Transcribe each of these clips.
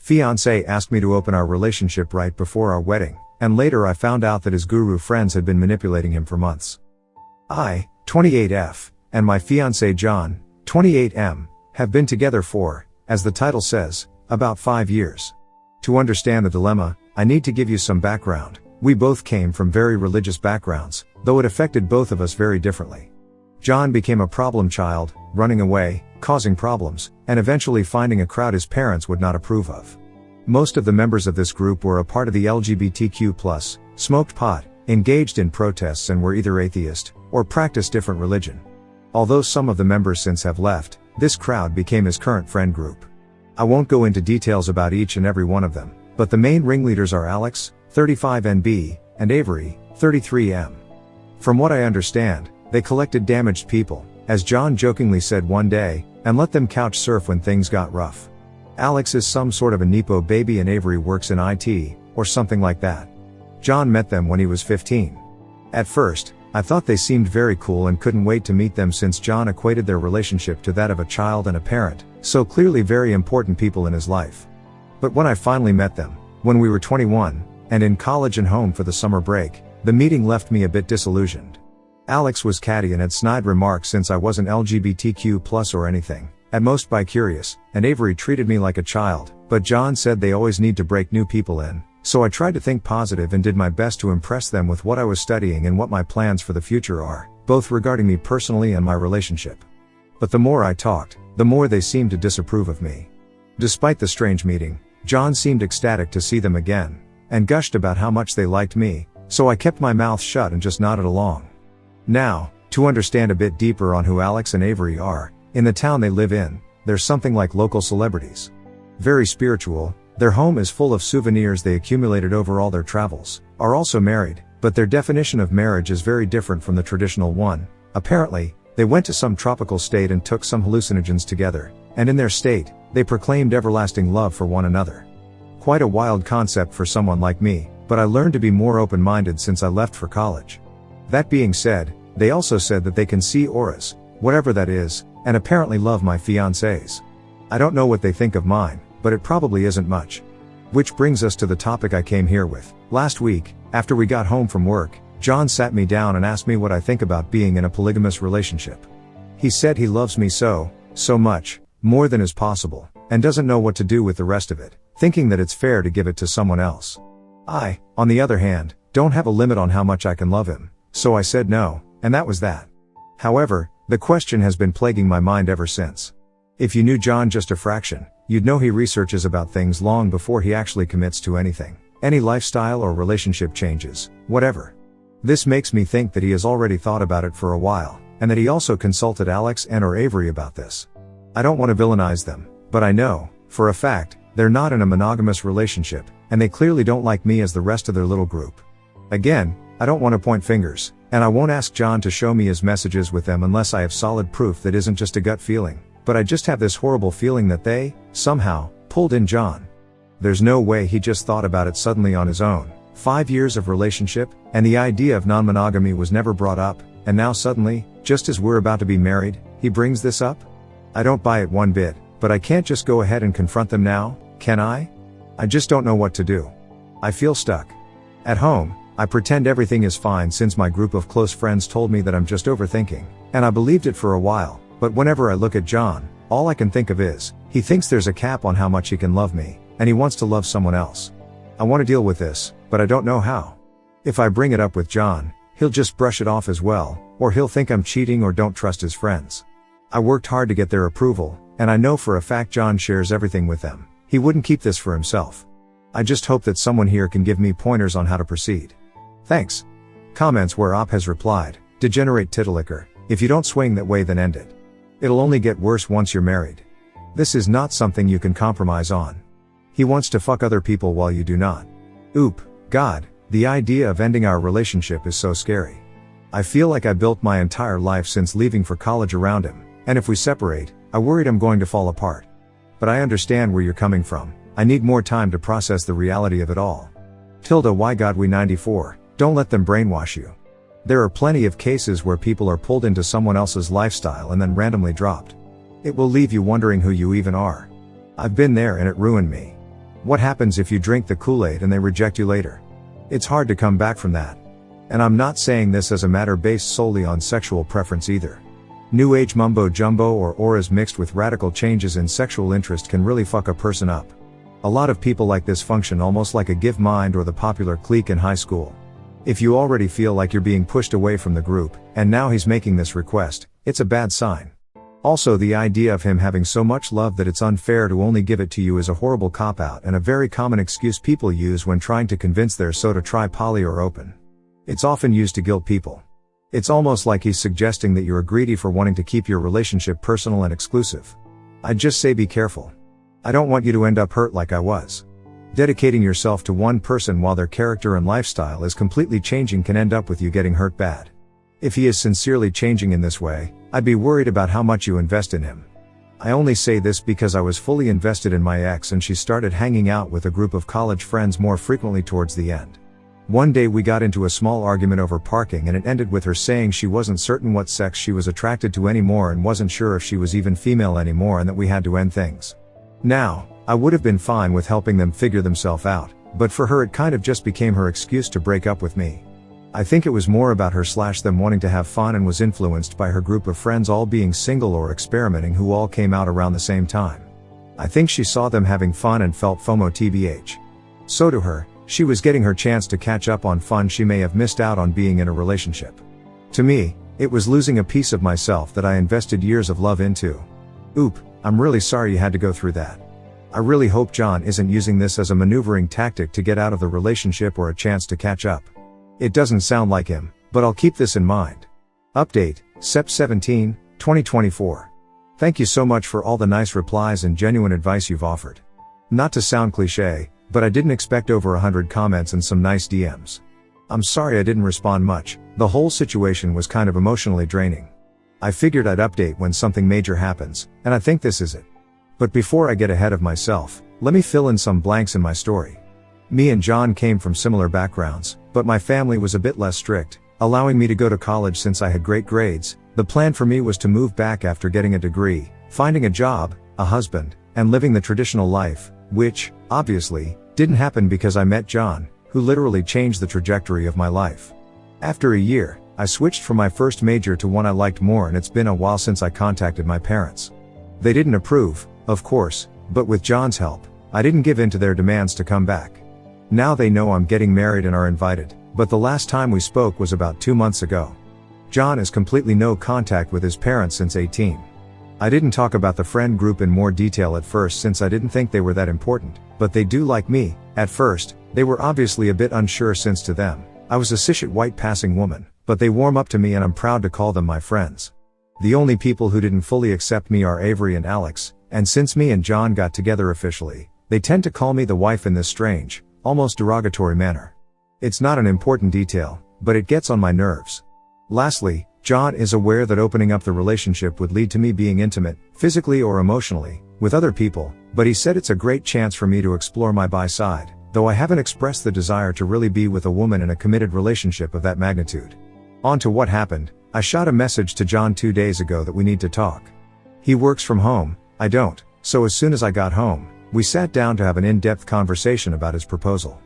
Fiancé asked me to open our relationship right before our wedding, and later I found out that his guru friends had been manipulating him for months. I, 28F, and my fiancé John, 28M, have been together for, as the title says, about 5 years. To understand the dilemma, I need to give you some background. We both came from very religious backgrounds, though it affected both of us very differently. John became a problem child, running away, causing problems, and eventually finding a crowd his parents would not approve of. Most of the members of this group were a part of the LGBTQ+, smoked pot, engaged in protests and were either atheist, or practiced different religion. Although some of the members since have left, this crowd became his current friend group. I won't go into details about each and every one of them, but the main ringleaders are Alex, 35NB, and Avery, 33M. From what I understand, they collected damaged people, as John jokingly said one day, and let them couch surf when things got rough. Alex is some sort of a Nepo baby and Avery works in IT, or something like that. John met them when he was 15. At first, I thought they seemed very cool and couldn't wait to meet them since John equated their relationship to that of a child and a parent, so clearly very important people in his life. But when I finally met them, when we were 21, and in college and home for the summer break, the meeting left me a bit disillusioned. Alex was catty and had snide remarks since I wasn't LGBTQ+ or anything, at most bi-curious, and Avery treated me like a child, but John said they always need to break new people in, so I tried to think positive and did my best to impress them with what I was studying and what my plans for the future are, both regarding me personally and my relationship. But the more I talked, the more they seemed to disapprove of me. Despite the strange meeting, John seemed ecstatic to see them again, and gushed about how much they liked me, so I kept my mouth shut and just nodded along. Now, to understand a bit deeper on who Alex and Avery are, in the town they live in, they're something like local celebrities. Very spiritual, their home is full of souvenirs they accumulated over all their travels, are also married, but their definition of marriage is very different from the traditional one. Apparently, they went to some tropical state and took some hallucinogens together, and in their state, they proclaimed everlasting love for one another. Quite a wild concept for someone like me, but I learned to be more open-minded since I left for college. That being said, they also said that they can see auras, whatever that is, and apparently love my fiancés. I don't know what they think of mine, but it probably isn't much. Which brings us to the topic I came here with. Last week, after we got home from work, John sat me down and asked me what I think about being in a polygamous relationship. He said he loves me so much, more than is possible, and doesn't know what to do with the rest of it, thinking that it's fair to give it to someone else. I, on the other hand, don't have a limit on how much I can love him. So I said no, and that was that. However, the question has been plaguing my mind ever since. If you knew John just a fraction, you'd know he researches about things long before he actually commits to anything, any lifestyle or relationship changes, whatever. This makes me think that he has already thought about it for a while, and that he also consulted Alex and or Avery about this. I don't want to villainize them, but I know, for a fact, they're not in a monogamous relationship, and they clearly don't like me as the rest of their little group. Again, I don't want to point fingers, and I won't ask John to show me his messages with them unless I have solid proof that isn't just a gut feeling, but I just have this horrible feeling that they, somehow, pulled in John. There's no way he just thought about it suddenly on his own. 5 years of relationship, and the idea of non-monogamy was never brought up, and now suddenly, just as we're about to be married, he brings this up? I don't buy it one bit, but I can't just go ahead and confront them now, can I? I just don't know what to do. I feel stuck. At home, I pretend everything is fine since my group of close friends told me that I'm just overthinking, and I believed it for a while, but whenever I look at John, all I can think of is, he thinks there's a cap on how much he can love me, and he wants to love someone else. I want to deal with this, but I don't know how. If I bring it up with John, he'll just brush it off as well, or he'll think I'm cheating or don't trust his friends. I worked hard to get their approval, and I know for a fact John shares everything with them. He wouldn't keep this for himself. I just hope that someone here can give me pointers on how to proceed. Thanks. Comments where Op has replied, degenerate titilicker, if you don't swing that way then end it. It'll only get worse once you're married. This is not something you can compromise on. He wants to fuck other people while you do not. Oop, God, the idea of ending our relationship is so scary. I feel like I built my entire life since leaving for college around him, and if we separate, I worried I'm going to fall apart. But I understand where you're coming from. I need more time to process the reality of it all. Why God we 94, don't let them brainwash you. There are plenty of cases where people are pulled into someone else's lifestyle and then randomly dropped. It will leave you wondering who you even are. I've been there and it ruined me. What happens if you drink the Kool-Aid and they reject you later? It's hard to come back from that. And I'm not saying this as a matter based solely on sexual preference either. New age mumbo jumbo or auras mixed with radical changes in sexual interest can really fuck a person up. A lot of people like this function almost like a give mind or the popular clique in high school. If you already feel like you're being pushed away from the group, and now he's making this request, it's a bad sign. Also, the idea of him having so much love that it's unfair to only give it to you is a horrible cop-out and a very common excuse people use when trying to convince their so to try poly or open. It's often used to guilt people. It's almost like he's suggesting that you're greedy for wanting to keep your relationship personal and exclusive. I'd just say be careful. I don't want you to end up hurt like I was. Dedicating yourself to one person while their character and lifestyle is completely changing can end up with you getting hurt bad. If he is sincerely changing in this way, I'd be worried about how much you invest in him. I only say this because I was fully invested in my ex and she started hanging out with a group of college friends more frequently towards the end. One day we got into a small argument over parking and it ended with her saying she wasn't certain what sex she was attracted to anymore and wasn't sure if she was even female anymore and that we had to end things. Now, I would have been fine with helping them figure themselves out, but for her it kind of just became her excuse to break up with me. I think it was more about her/them wanting to have fun and was influenced by her group of friends all being single or experimenting who all came out around the same time. I think she saw them having fun and felt FOMO tbh. So to her, she was getting her chance to catch up on fun she may have missed out on being in a relationship. To me, it was losing a piece of myself that I invested years of love into. Oop, I'm really sorry you had to go through that. I really hope John isn't using this as a maneuvering tactic to get out of the relationship or a chance to catch up. It doesn't sound like him, but I'll keep this in mind. Update, Sept 17, 2024. Thank you so much for all the nice replies and genuine advice you've offered. Not to sound cliche, but I didn't expect over 100 comments and some nice DMs. I'm sorry I didn't respond much, the whole situation was kind of emotionally draining. I figured I'd update when something major happens, and I think this is it. But before I get ahead of myself, let me fill in some blanks in my story. Me and John came from similar backgrounds, but my family was a bit less strict, allowing me to go to college since I had great grades. The plan for me was to move back after getting a degree, finding a job, a husband, and living the traditional life, which, obviously, didn't happen because I met John, who literally changed the trajectory of my life. After a year, I switched from my first major to one I liked more, and it's been a while since I contacted my parents. They didn't approve, of course, but with John's help, I didn't give in to their demands to come back. Now they know I'm getting married and are invited, but the last time we spoke was about 2 months ago. John has completely no contact with his parents since 18. I didn't talk about the friend group in more detail at first since I didn't think they were that important, but they do like me. At first, they were obviously a bit unsure since to them, I was a cishet white passing woman, but they warm up to me and I'm proud to call them my friends. The only people who didn't fully accept me are Avery and Alex, and since me and John got together officially, they tend to call me the wife in this strange, almost derogatory manner. It's not an important detail, but it gets on my nerves. Lastly, John is aware that opening up the relationship would lead to me being intimate, physically or emotionally, with other people, but he said it's a great chance for me to explore my bi side, though I haven't expressed the desire to really be with a woman in a committed relationship of that magnitude. On to what happened, I shot a message to John 2 days ago that we need to talk. He works from home, I don't, so as soon as I got home, we sat down to have an in-depth conversation about his proposal.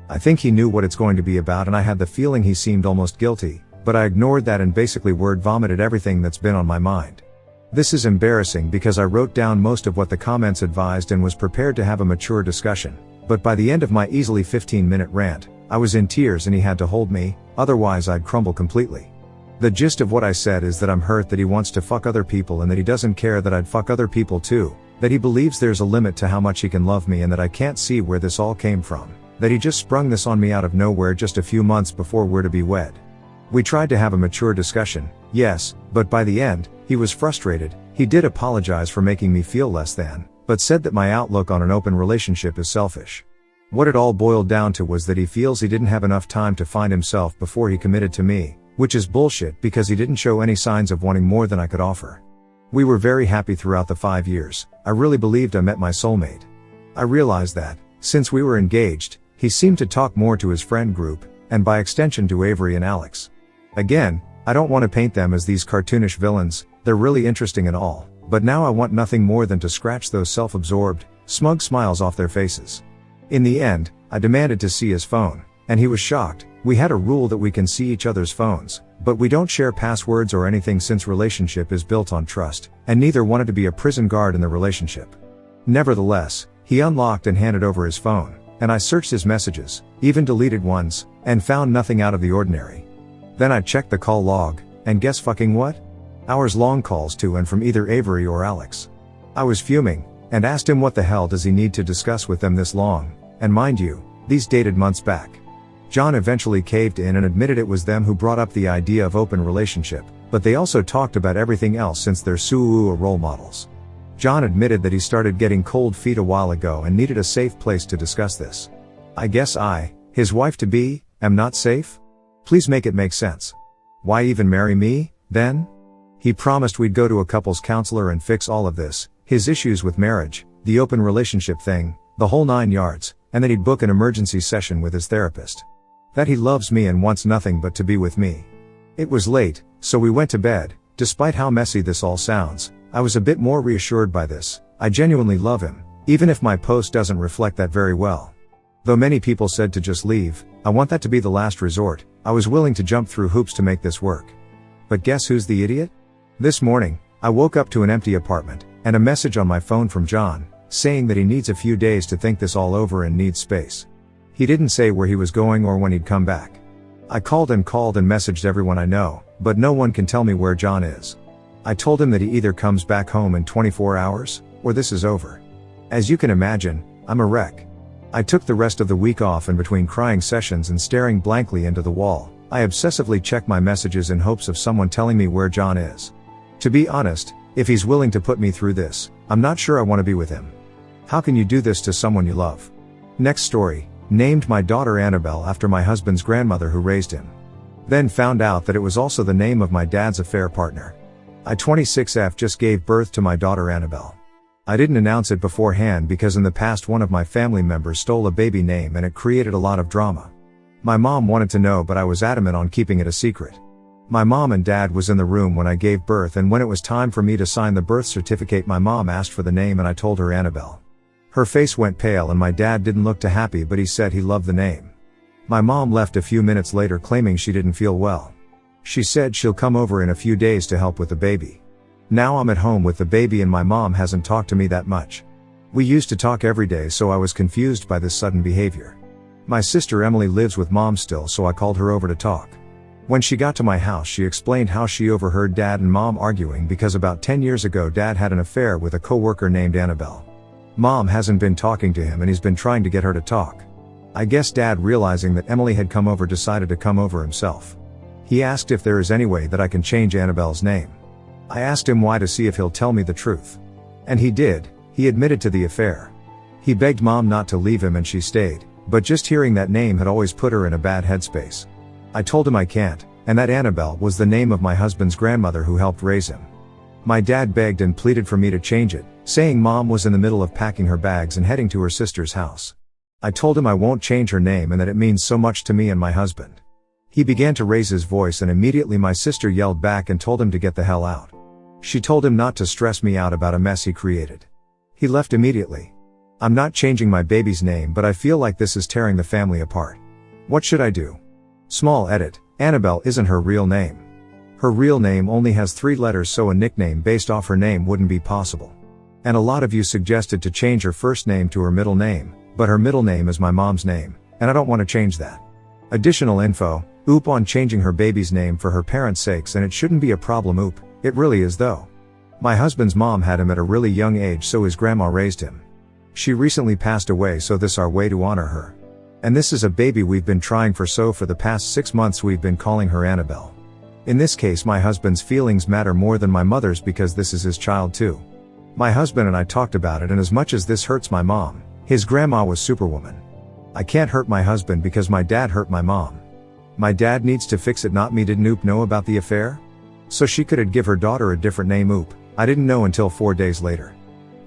I think he knew what it's going to be about and I had the feeling he seemed almost guilty, but I ignored that and basically word vomited everything that's been on my mind. This is embarrassing because I wrote down most of what the comments advised and was prepared to have a mature discussion, but by the end of my easily 15-minute rant, I was in tears and he had to hold me, otherwise I'd crumble completely. The gist of what I said is that I'm hurt that he wants to fuck other people and that he doesn't care that I'd fuck other people too, that he believes there's a limit to how much he can love me and that I can't see where this all came from, that he just sprung this on me out of nowhere just a few months before we're to be wed. We tried to have a mature discussion, yes, but by the end, he was frustrated. He did apologize for making me feel less than, but said that my outlook on an open relationship is selfish. What it all boiled down to was that he feels he didn't have enough time to find himself before he committed to me, which is bullshit because he didn't show any signs of wanting more than I could offer. We were very happy throughout the 5 years. I really believed I met my soulmate. I realized that, since we were engaged, he seemed to talk more to his friend group, and by extension to Avery and Alex. Again, I don't want to paint them as these cartoonish villains, they're really interesting and all, but now I want nothing more than to scratch those self-absorbed, smug smiles off their faces. In the end, I demanded to see his phone, and he was shocked. We had a rule that we can see each other's phones, but we don't share passwords or anything since relationship is built on trust, and neither wanted to be a prison guard in the relationship. Nevertheless, he unlocked and handed over his phone, and I searched his messages, even deleted ones, and found nothing out of the ordinary. Then I checked the call log, and guess fucking what? Hours-long calls to and from either Avery or Alex. I was fuming, and asked him what the hell does he need to discuss with them this long, and mind you, these dated months back. John eventually caved in and admitted it was them who brought up the idea of open relationship, but they also talked about everything else since they're role models. John admitted that he started getting cold feet a while ago and needed a safe place to discuss this. I guess I, his wife-to-be, am not safe? Please make it make sense. Why even marry me, then? He promised we'd go to a couples counselor and fix all of this, his issues with marriage, the open relationship thing, the whole 9 yards, and then he'd book an emergency session with his therapist. That he loves me and wants nothing but to be with me. It was late, so we went to bed. Despite how messy this all sounds, I was a bit more reassured by this. I genuinely love him, even if my post doesn't reflect that very well. Though many people said to just leave, I want that to be the last resort. I was willing to jump through hoops to make this work. But guess who's the idiot? This morning, I woke up to an empty apartment, and a message on my phone from John, saying that he needs a few days to think this all over and needs space. He didn't say where he was going or when he'd come back. I called and messaged everyone I know, but no one can tell me where John is. I told him that he either comes back home in 24 hours, or this is over. As you can imagine, I'm a wreck. I took the rest of the week off, and between crying sessions and staring blankly into the wall, I obsessively check my messages in hopes of someone telling me where John is. To be honest, if he's willing to put me through this, I'm not sure I want to be with him. How can you do this to someone you love? Next story. Named my daughter Annabelle after my husband's grandmother who raised him. Then found out that it was also the name of my dad's affair partner. I 26F just gave birth to my daughter Annabelle. I didn't announce it beforehand because in the past one of my family members stole a baby name and it created a lot of drama. My mom wanted to know, but I was adamant on keeping it a secret. My mom and dad was in the room when I gave birth, and when it was time for me to sign the birth certificate, my mom asked for the name and I told her Annabelle. Her face went pale and my dad didn't look too happy, but he said he loved the name. My mom left a few minutes later claiming she didn't feel well. She said she'll come over in a few days to help with the baby. Now I'm at home with the baby and my mom hasn't talked to me that much. We used to talk every day, so I was confused by this sudden behavior. My sister Emily lives with mom still, so I called her over to talk. When she got to my house, she explained how she overheard dad and mom arguing because about 10 years ago dad had an affair with a coworker named Annabelle. Mom hasn't been talking to him and he's been trying to get her to talk. I guess dad, realizing that Emily had come over, decided to come over himself. He asked if there is any way that I can change Annabelle's name. I asked him why, to see if he'll tell me the truth. And he did. He admitted to the affair. He begged mom not to leave him and she stayed, but just hearing that name had always put her in a bad headspace. I told him I can't, and that Annabelle was the name of my husband's grandmother who helped raise him. My dad begged and pleaded for me to change it, saying mom was in the middle of packing her bags and heading to her sister's house. I told him I won't change her name and that it means so much to me and my husband. He began to raise his voice and immediately my sister yelled back and told him to get the hell out. She told him not to stress me out about a mess he created. He left immediately. I'm not changing my baby's name, but I feel like this is tearing the family apart. What should I do? Small edit: Annabelle isn't her real name. Her real name only has 3 letters, so a nickname based off her name wouldn't be possible. And a lot of you suggested to change her first name to her middle name, but her middle name is my mom's name, and I don't want to change that. Additional info: oop on changing her baby's name for her parents' sakes, and it shouldn't be a problem. Oop, it really is though. My husband's mom had him at a really young age, so his grandma raised him. She recently passed away, so this our way to honor her. And this is a baby we've been trying for the past 6 months we've been calling her Annabelle. In this case my husband's feelings matter more than my mother's because this is his child too. My husband and I talked about it, and as much as this hurts my mom, his grandma was superwoman. I can't hurt my husband because my dad hurt my mom. My dad needs to fix it, not me. Didn't Oop know about the affair? So she could give her daughter a different name. Oop, I didn't know until 4 days later.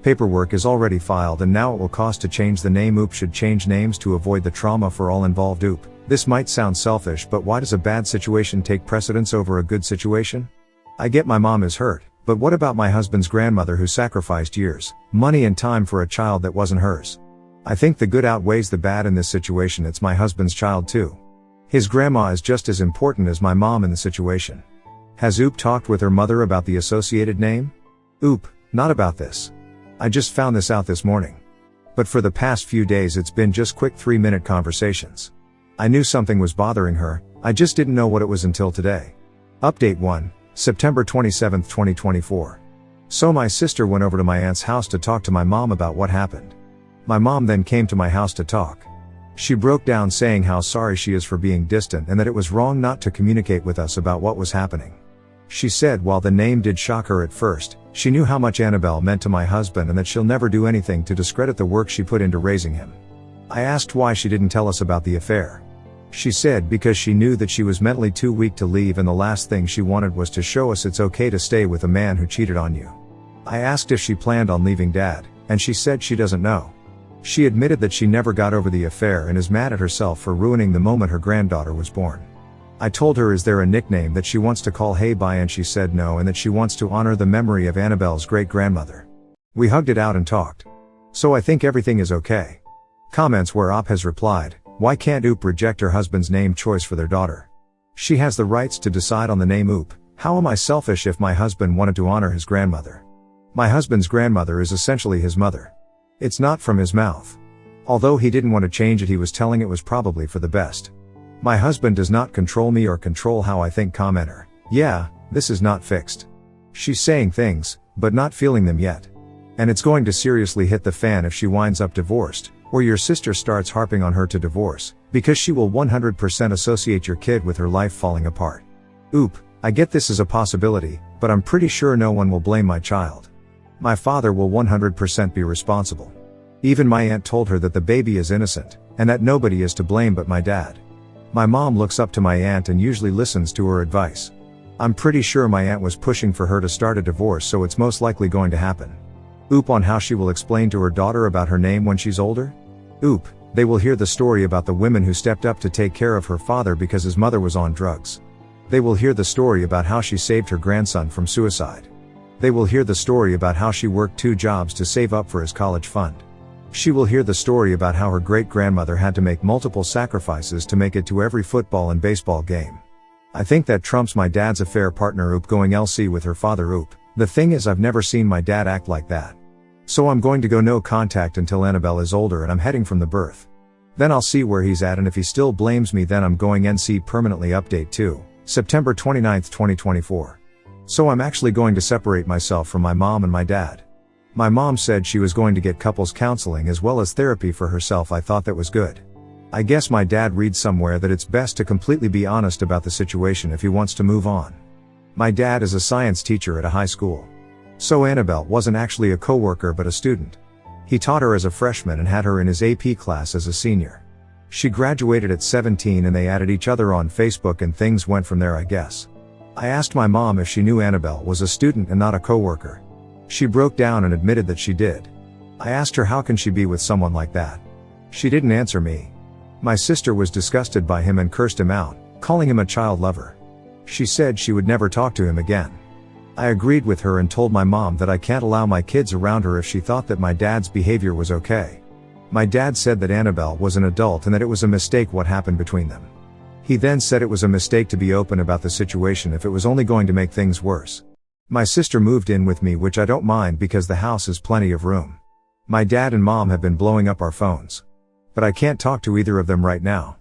Paperwork is already filed and now it will cost to change the name. Oop should change names to avoid the trauma for all involved. Oop, this might sound selfish, but why does a bad situation take precedence over a good situation? I get my mom is hurt, but what about my husband's grandmother who sacrificed years, money and time for a child that wasn't hers? I think the good outweighs the bad in this situation. It's my husband's child too. His grandma is just as important as my mom in the situation. Has Oop talked with her mother about the associated name? Oop, not about this. I just found this out this morning. But for the past few days it's been just quick 3-minute conversations. I knew something was bothering her, I just didn't know what it was until today. Update 1, September 27, 2024. So my sister went over to my aunt's house to talk to my mom about what happened. My mom then came to my house to talk. She broke down saying how sorry she is for being distant and that it was wrong not to communicate with us about what was happening. She said while the name did shock her at first, she knew how much Annabelle meant to my husband and that she'll never do anything to discredit the work she put into raising him. I asked why she didn't tell us about the affair. She said because she knew that she was mentally too weak to leave and the last thing she wanted was to show us it's okay to stay with a man who cheated on you. I asked if she planned on leaving Dad, and she said she doesn't know. She admitted that she never got over the affair and is mad at herself for ruining the moment her granddaughter was born. I told her is there a nickname that she wants to call Hey by, and she said no, and that she wants to honor the memory of Annabelle's great-grandmother. We hugged it out and talked. So I think everything is okay. Comments where Op has replied, why can't Oop reject her husband's name choice for their daughter? She has the rights to decide on the name Oop. How am I selfish if my husband wanted to honor his grandmother? My husband's grandmother is essentially his mother. It's not from his mouth. Although he didn't want to change it, he was telling it was probably for the best. My husband does not control me or control how I think. Commenter, yeah, this is not fixed. She's saying things, but not feeling them yet. And it's going to seriously hit the fan if she winds up divorced, or your sister starts harping on her to divorce, because she will 100% associate your kid with her life falling apart. Oop, I get this is a possibility, but I'm pretty sure no one will blame my child. My father will 100% be responsible. Even my aunt told her that the baby is innocent, and that nobody is to blame but my dad. My mom looks up to my aunt and usually listens to her advice. I'm pretty sure my aunt was pushing for her to start a divorce, so it's most likely going to happen. Oop on how she will explain to her daughter about her name when she's older? Oop, they will hear the story about the women who stepped up to take care of her father because his mother was on drugs. They will hear the story about how she saved her grandson from suicide. They will hear the story about how she worked 2 jobs to save up for his college fund. She will hear the story about how her great-grandmother had to make multiple sacrifices to make it to every football and baseball game. I think that trumps my dad's affair partner Oop going LC with her father Oop. The thing is, I've never seen my dad act like that. So I'm going to go no contact until Annabelle is older and I'm heading from the birth. Then I'll see where he's at, and if he still blames me then I'm going NC permanently. Update 2, September 29, 2024. So I'm actually going to separate myself from my mom and my dad. My mom said she was going to get couples counseling as well as therapy for herself. I thought that was good. I guess my dad read somewhere that it's best to completely be honest about the situation if he wants to move on. My dad is a science teacher at a high school. So Annabelle wasn't actually a coworker but a student. He taught her as a freshman and had her in his AP class as a senior. She graduated at 17 and they added each other on Facebook and things went from there, I guess. I asked my mom if she knew Annabelle was a student and not a coworker. She broke down and admitted that she did. I asked her how can she be with someone like that. She didn't answer me. My sister was disgusted by him and cursed him out, calling him a child lover. She said she would never talk to him again. I agreed with her and told my mom that I can't allow my kids around her if she thought that my dad's behavior was okay. My dad said that Annabelle was an adult and that it was a mistake what happened between them. He then said it was a mistake to be open about the situation if it was only going to make things worse. My sister moved in with me, which I don't mind because the house has plenty of room. My dad and mom have been blowing up our phones. But I can't talk to either of them right now.